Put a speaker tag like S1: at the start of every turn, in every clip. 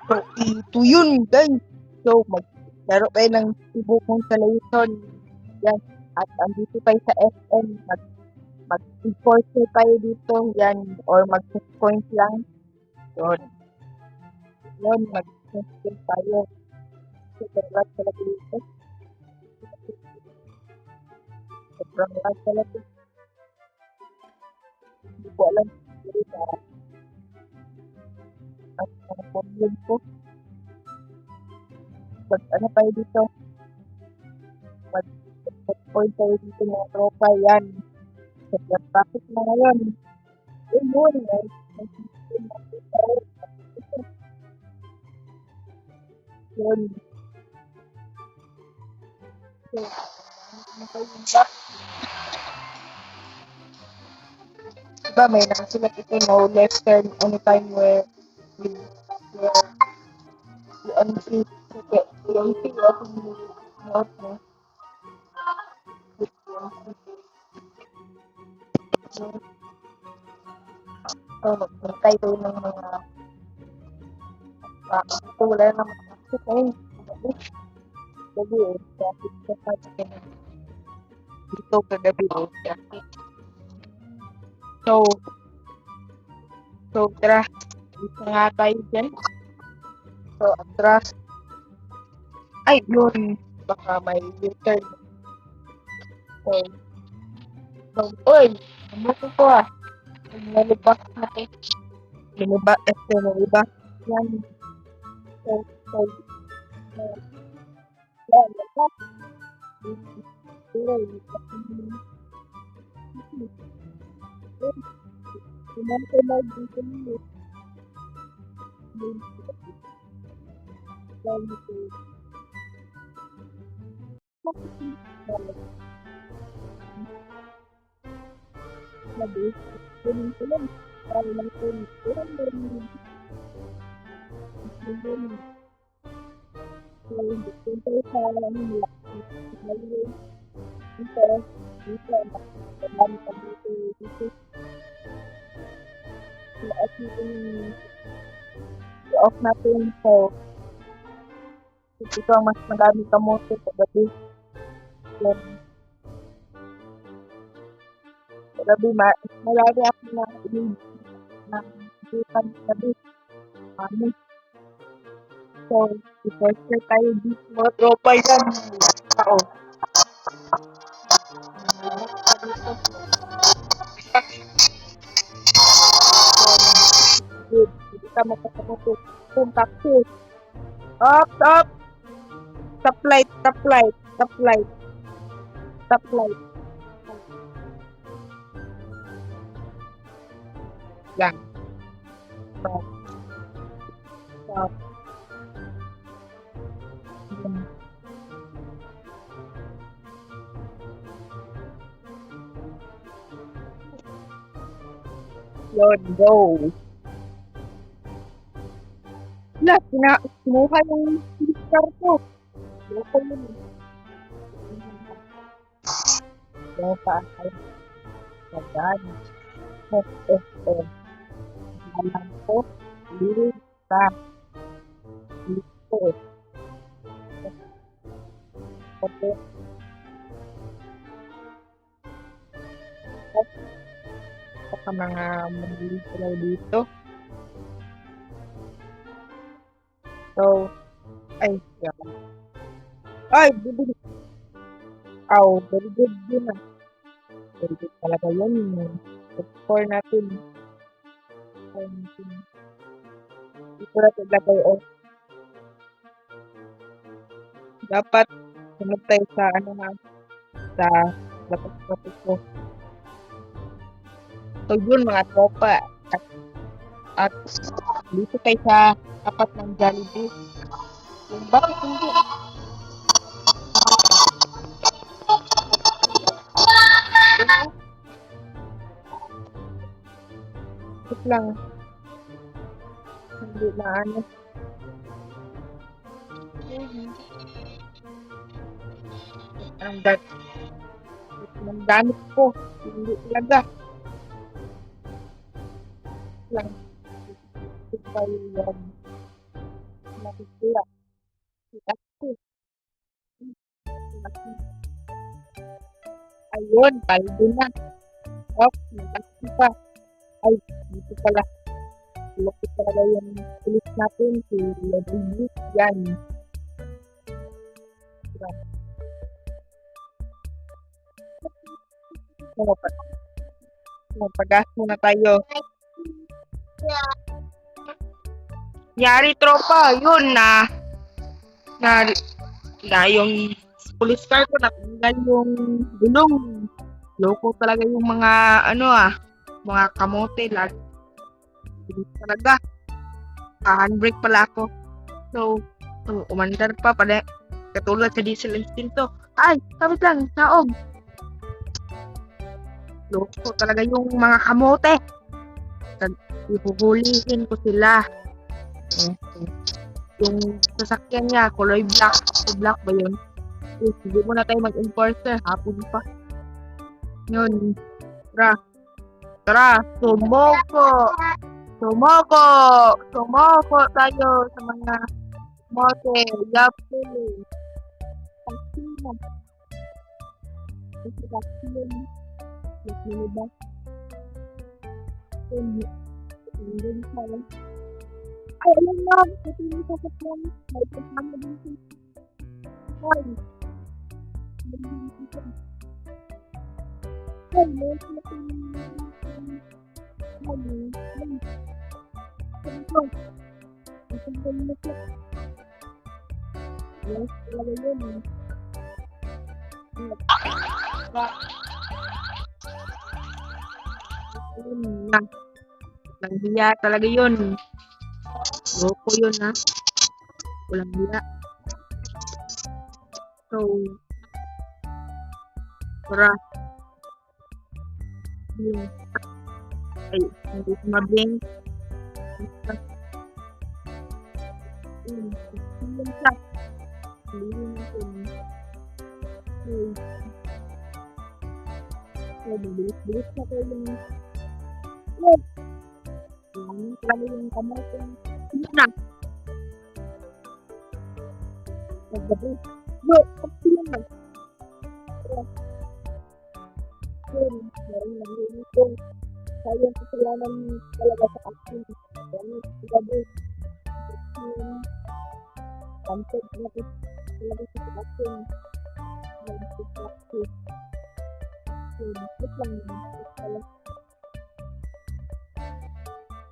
S1: So, ito yun, guys. So, maglaro kayo ng Cebu Constellation. Yan. At andito kayo sa SM. Mag-enforcer kayo dito. Yan. Or mag-point lang. Yun. Yun, mag-point tayo. Sobrang lag talaga dito. Sobrang lag talaga. Hindi ko alam. Hindi sa ang problem ko. Ano tayo dito? Mag-point tayo dito ng tropa. Yan. Sobrang traffic na ngayon. Yun, guys. Yun. So, diba may nakasulat ito, no left turn anytime where you unfit. Okay, you unfit ako note mo. So, magpintay tayo ng mga ito wala naman traffic ngayon. Gabi traffic sa traffic. Dito kagabi traffic. So, tara. Dito nga tayo dyan. So, atras. Ay, yun. Baka may U-turn. So, oy! Ano ko nalibak natin. Lumibak. Yan. So, off natin. So, ito ang mas madami kamote sa gabi. Yan. Sa gabi, malari ako na ipan sa gabi. So, i-poster tayo dito mga tropa yan. Tao. Good. Hindi ka makakamote. Kung taxi. Up! Stoplight. Yan. Stop. Yun, go. Kinuha yung sticker ko. Loko yun. Yung paasal. Sagan. SSM. Alam ko. Lita. Dito. Okay. Baka mga mabili sila dito. So, ay, yan. Ay, bibili. Very good yun ah. Very good talaga yun. Score natin. Dito natin lagay off. Dapat sunod tayo sa sa lapit ko. So yun mga tropa. At dito tayo sa tapat ng Jollibee. Bakit hindi? Ito lang. Hindi na ano. Ang gamit ko. Hindi talaga. Lang. Ito tayo yan. natin sila. Kasi, ayun, paldo na. Oh, nagtaksi pa. Ay, dito pala. Lupit talaga yung pulis natin, si Rodriguez. Yan. So, pag-gas muna tayo. Yari tropa, yun na yung police car ko natanggal yung gulong. Loko talaga yung mga mga kamote lag. Talaga. Handbrake pala ako. So, umandar pa pala. Katulad sa diesel instinto. Ay, sabit lang, saog. Loko talaga yung mga kamote. Ipuhulihin ko sila. Yung sasakyan niya, kulay black. Black ba yun? Hindi mo na tayo mag-enforcer. Hapon pa. Yun. Tara. Sumoko tayo sa mga mote. Yapo. Pagkina. Ay, alam mo, ito yung sasakyan. May kasama dito. Ay, walang hiya talaga yun. Loko yun ha. Walang hiya. So, tara. Ay, hindi ko mabing. Bilis na kayo yung talaga yung kamay ko. Ano na? Naggabi. Yo, pagsilang na. Sayang kasalanan talaga sa akin. Gabi. Panted natin talaga sa akin.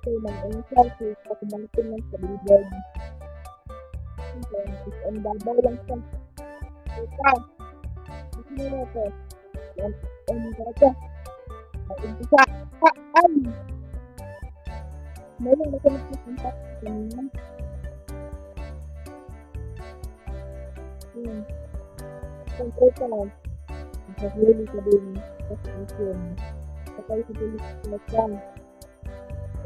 S1: So, mag-ensure sa kumantin ng salibag. Ang babaw lang siya. Ito. Ito na ito. Ang ito. Mag-umpisa. Ay! Mayroon na kami sa contact. Control ka lang. Naghuli ka din sa station. Kapag sa tulis ka lang.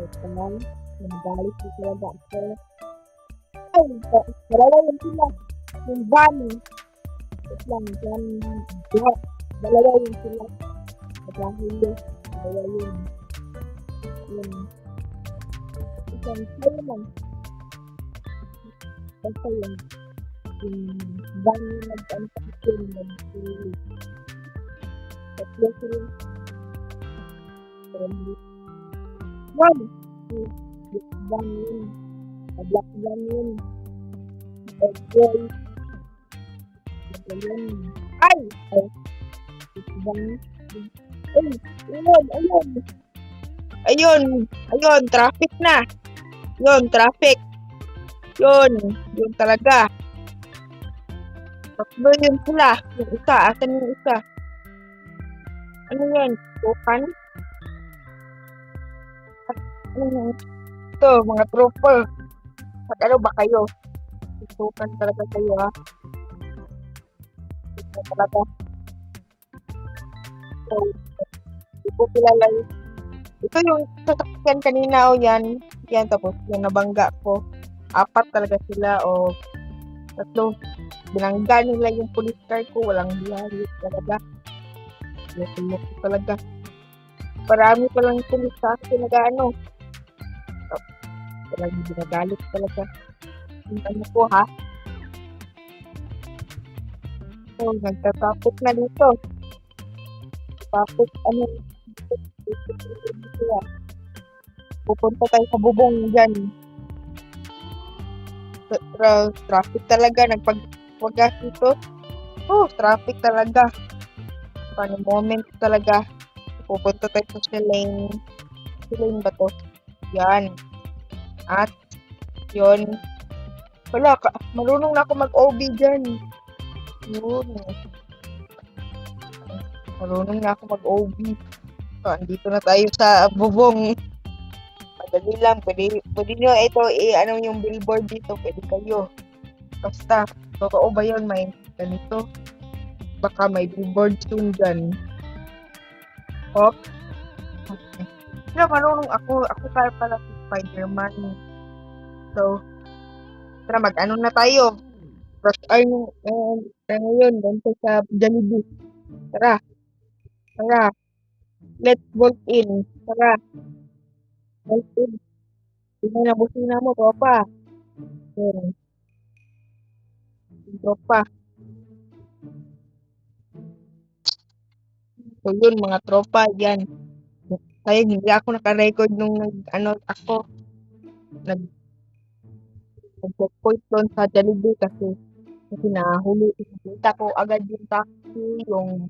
S1: Teman, nagalit ko talaga ako. Ay, dalawa yung sila. Yung van. Ito lang, van. Dalawa yung sila. Nagahuli. Dalawa yun. Isang sa'yo lang. Basta yun. Yung van yung nag-antakin. Nag-huli. Tatlo sila. One. Black yun. Black yun. Boy. Ay! Ayun, traffic na. Traffic. Yun talaga. Tatlo yun sila. Yung isa, asan yung isa? Ano yun? Bukan? Ito, mga trooper. Ano ba kayo? Isukan talaga kayo ha. Ito talaga. So, hindi ko kilala yun. Ito yung sasakyan kanina o yan. Yan tapos yung nabangga ko. 4 talaga sila o 3. Binangga nila yung police car ko. Walang biyari talaga. Yung talaga. Marami palang police sa akin nag-ano. Talagang ginagalit talaga. yung ano ko ha. So, nagta-traffic na dito. Traffic, ano, pupunta tayo sa bubong dyan. Traffic talaga, nagpagwagas dito. Oh, traffic talaga. Paano moment talaga. Pupunta tayo sa Silane. Silane ba to? Yan. At, yun. Wala ka. Marunong na ako mag-OB dyan. Yun. Marunong na ako mag-OB. So, andito na tayo sa bubong. Madali lang. Pwede nyo ito, ano yung billboard dito. Pwede kayo. Basta, totoo ba yun? May ganito. Baka may billboard soon dyan. Hop. Okay. Pero marunong ako. Ako tayo pala si Spider-Man. So, tara, mag-ano na tayo. Rush hour ngayon. Ganito sa Jollibee. Tara. Tara. Let's walk in. Tara. Walk in. Tingnan na busina mo, tropa. Yan. Tropa. So yun, mga tropa, yan. Kaya hindi ako naka-record nung ako. Nag-checkpoint doon sa Jollibee kasi nahuli. Kita ko agad yung taxi, yung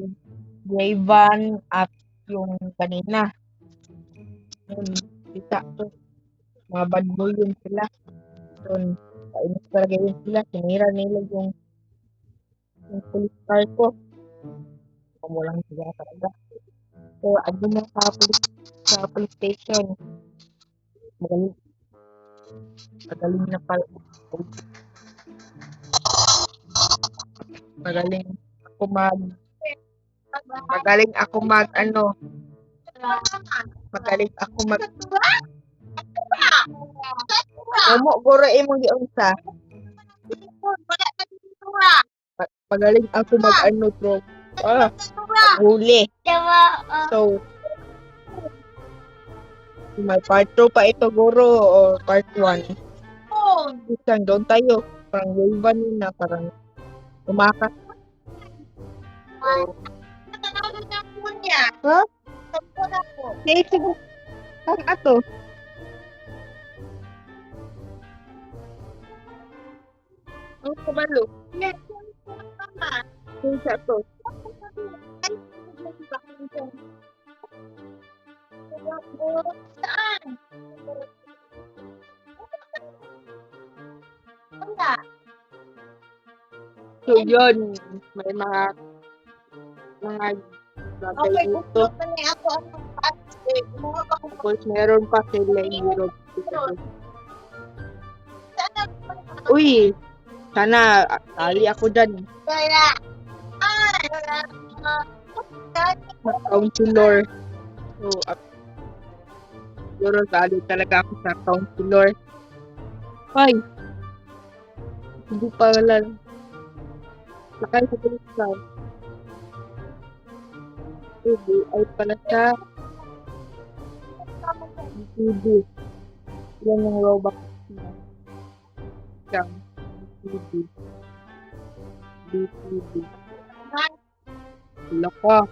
S1: van at yung kanina. Yun, kita to. Mga bad boy yun sila. Yun, kainis talaga yun sila. Sinira nila yung police car ko. Kumulang sila talaga. So, ano na sa police station. Magaling na pala. Magaling ako magaling ako guro imong giunsa. Magaling ako bro. Huli. So, may part 2 pa ito, guro, o part 1. Isang doon tayo. Parang wave na, parang umakas. Ha? Sige. Saan ato? Ang kabalo. Sa to. Saan? So yun, may mga bagay dito. Tapos meron pa sila Europe. Uy, sana tali ako dyan. Counselor. So, siguro tali talaga ako sa counselor. Ay, hindi pa wala. Sakay sa police car. Ay pala siya. BTB. Yan yung robot niya. Siyang BTB. Loko.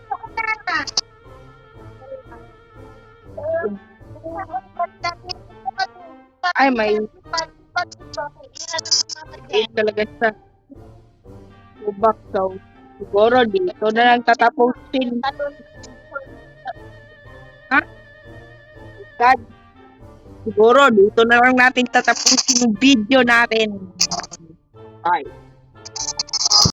S1: Ay, may talaga siya. Ubak daw. Siguro dito na lang tatapusin. Ha? God. Siguro dito na lang natin tatapusin yung video natin. Bye.